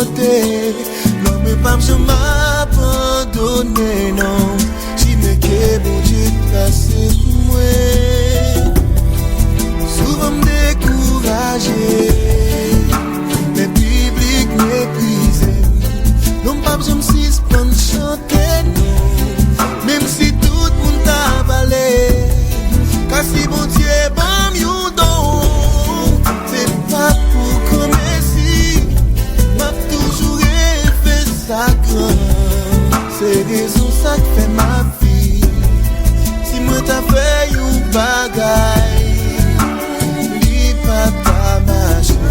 côté. Non, mais pas je m'abandonner, non. Si me que bon Dieu placé pour moi. Souvent me décourager, mais public méprisé. Non, pas je me suspendre chanter, non. Même si tout le monde t'a avalé, car si bon Dieu ban mieux don, c'est pas pour comme si m'a toujours rêvé ça grand. C'est raison ça qui fait ma vie. Si moi t'as fait une bagaille, dis pas ta machine.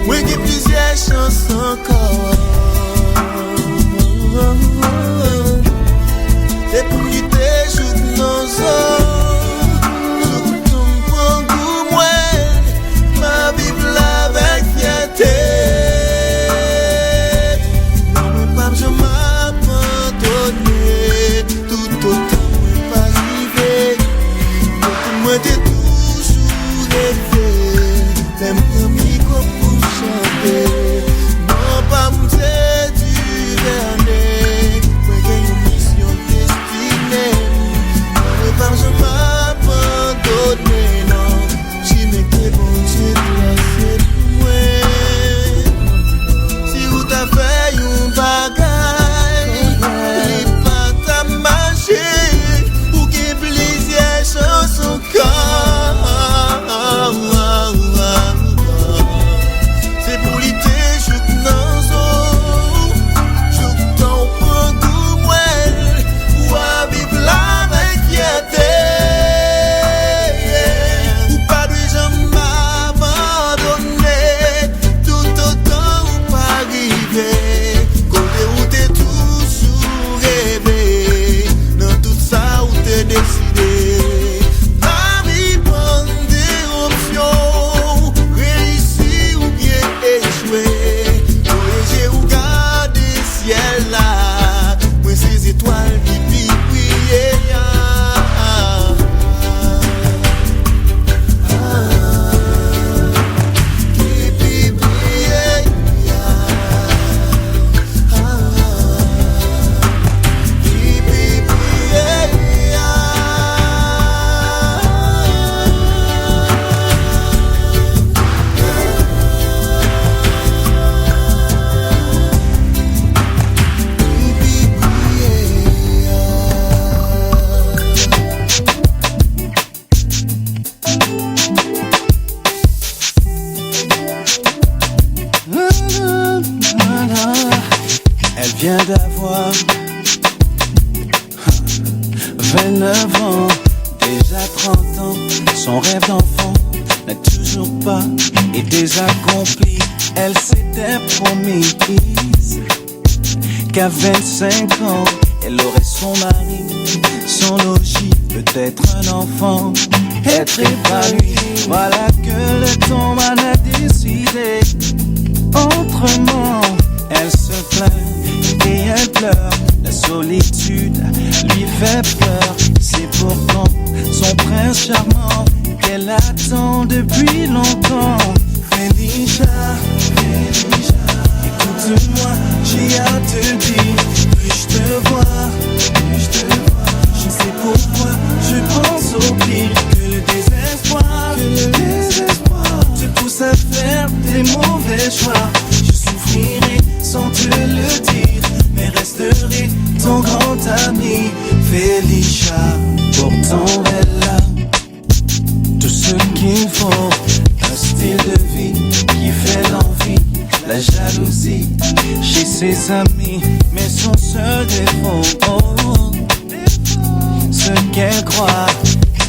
Moi j'ai plusieurs chansons encore. Et pour lutter, je n'en sais. vient d'avoir 29 ans, déjà 30 ans. Son rêve d'enfant n'a toujours pas été accompli. Elle s'était promise qu'à 25 ans, elle aurait son mari, son logis, peut-être un enfant, être épanoui. Voilà que le temps m'en a décidé. Autrement, elle se plaint et elle pleure. La solitude lui fait peur. C'est pourtant son prince charmant qu'elle attend depuis longtemps. Felicia, écoute-moi, j'ai à te dire. Plus je te vois, je sais pourquoi je pense au pire. Que le désespoir te pousse à faire des mauvais choix. Je souffrirai sans te le dire, mais resterai ton grand ami. Felicia, pourtant elle a tout ce qu'il faut. Un style de vie qui fait l'envie, la jalousie chez ses amis, mais son seul défaut, ce qu'elle croit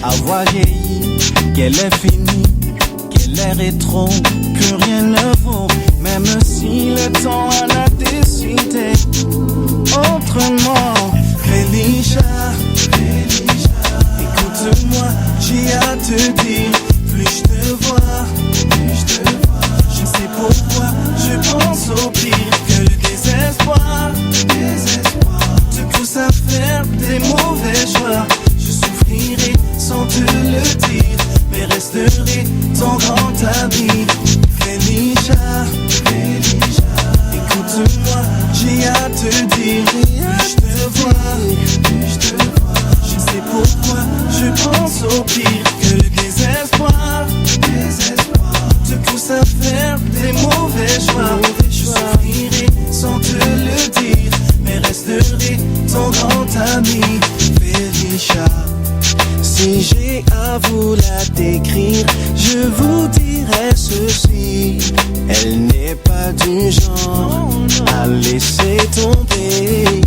avoir vieilli, qu'elle est finie, qu'elle est rétro, plus rien ne vaut, même si le temps en a décidé autrement. Felicia, écoute-moi, j'ai à te dire. Plus je te vois, je ne sais pourquoi je pense au pire. Que le désespoir te pousse à faire des mauvais choix. Je souffrirai sans te le dire, mais resterai ton grand ami. Felicia, écoute-moi, te dire, plus je te vois, je sais pourquoi je pense au pire, que le désespoir te pousse à faire des mauvais choix. Je souffrirai sans te le dire, mais resterai ton grand ami, Felicia. Si j'ai à vous la décrire, je vous dirais ceci: elle n'est pas du genre à laisser tomber.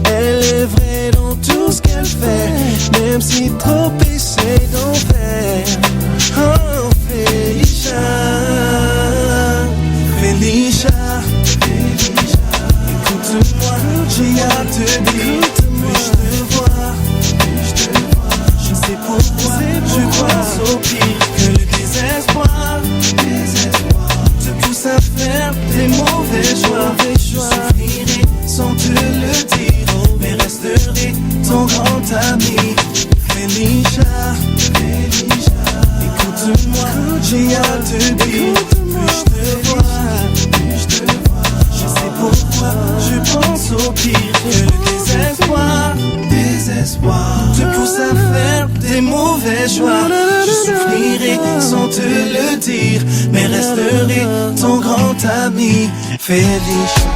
Elle est vraie dans tout ce qu'elle fait, même si trop essaie d'en faire. Oh, Felicia, Felicia, écoute-moi, j'ai à te dire, plus je te vois, je sais pourquoi je pense au pire, que le désespoir te pousse à faire des mauvais choix. Je souffrirai sans te le dire, mais resterai ton grand ami, Felicia. Écoute-moi, j'ai à te dire, plus je te vois, je sais pourquoi je pense au pire, que le désespoir te pousse à faire des mauvais choix. Je souffrirai sans te le dire, mais resterai ton grand ami, Felicia.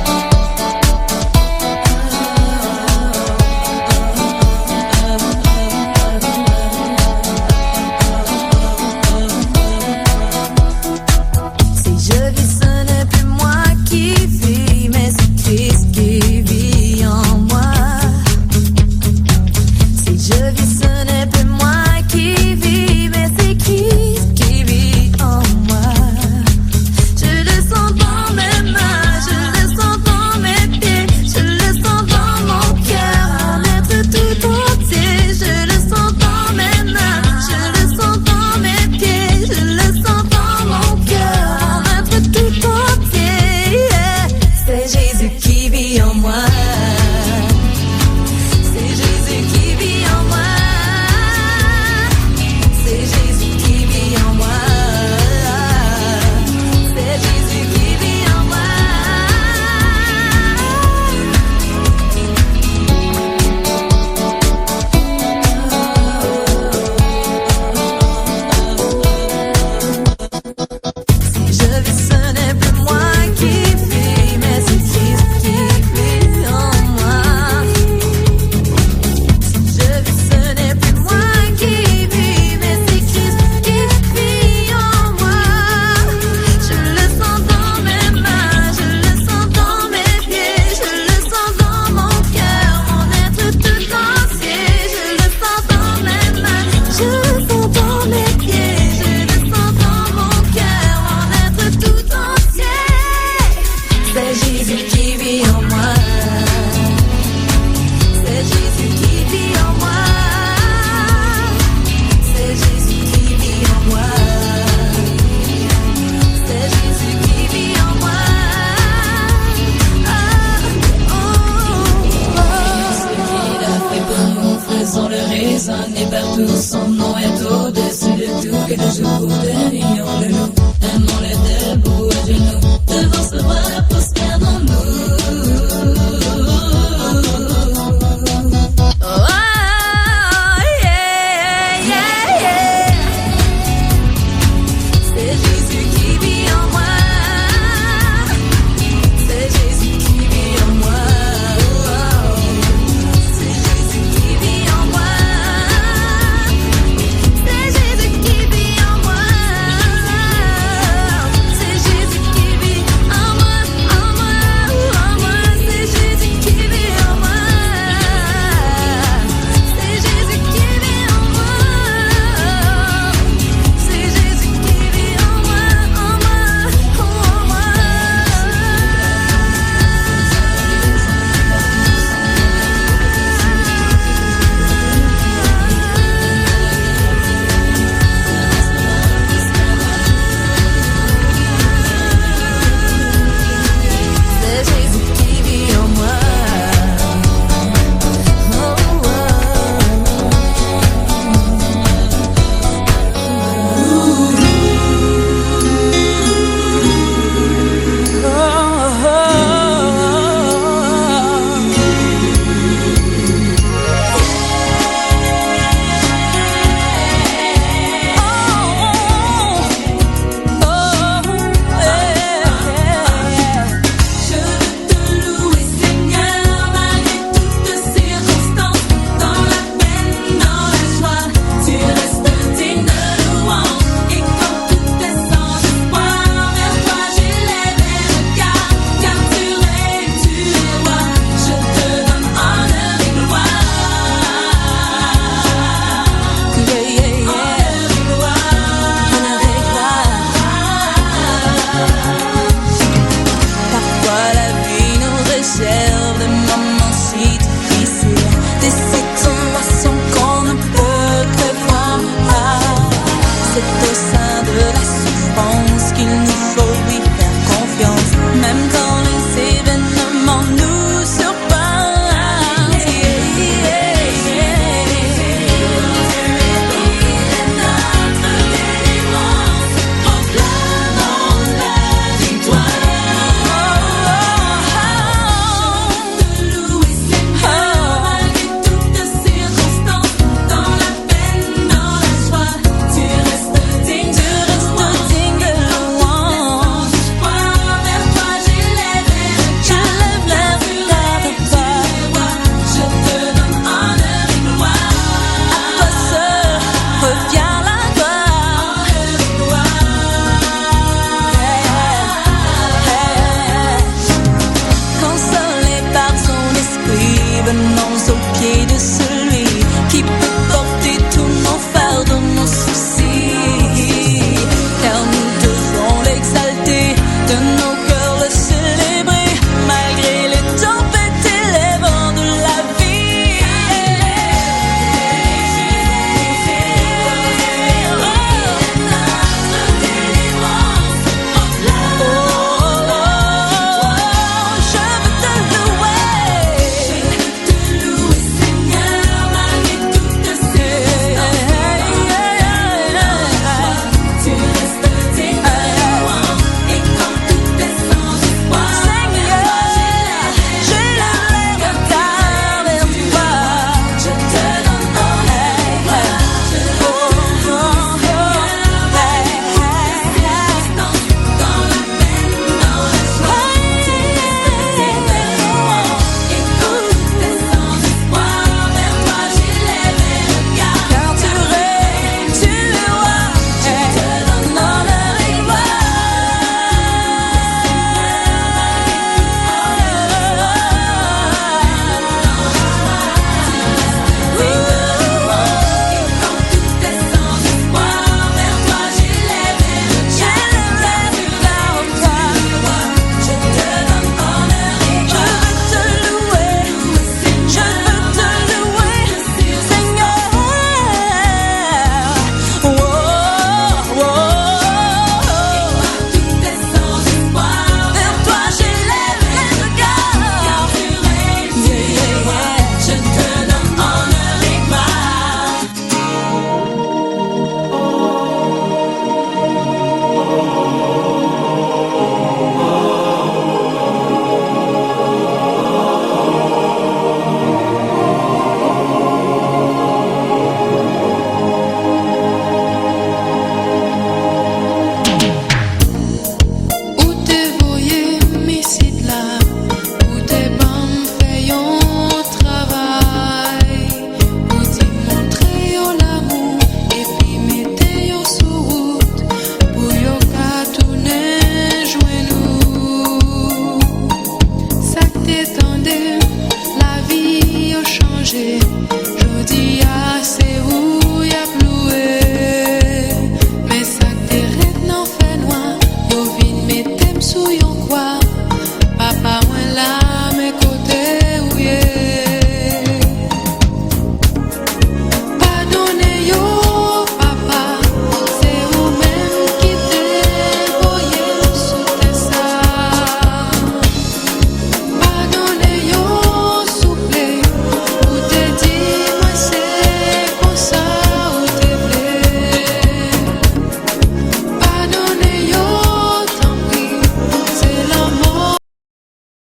Son le raisonne et partout, son nom est au-dessus de tout et de jour.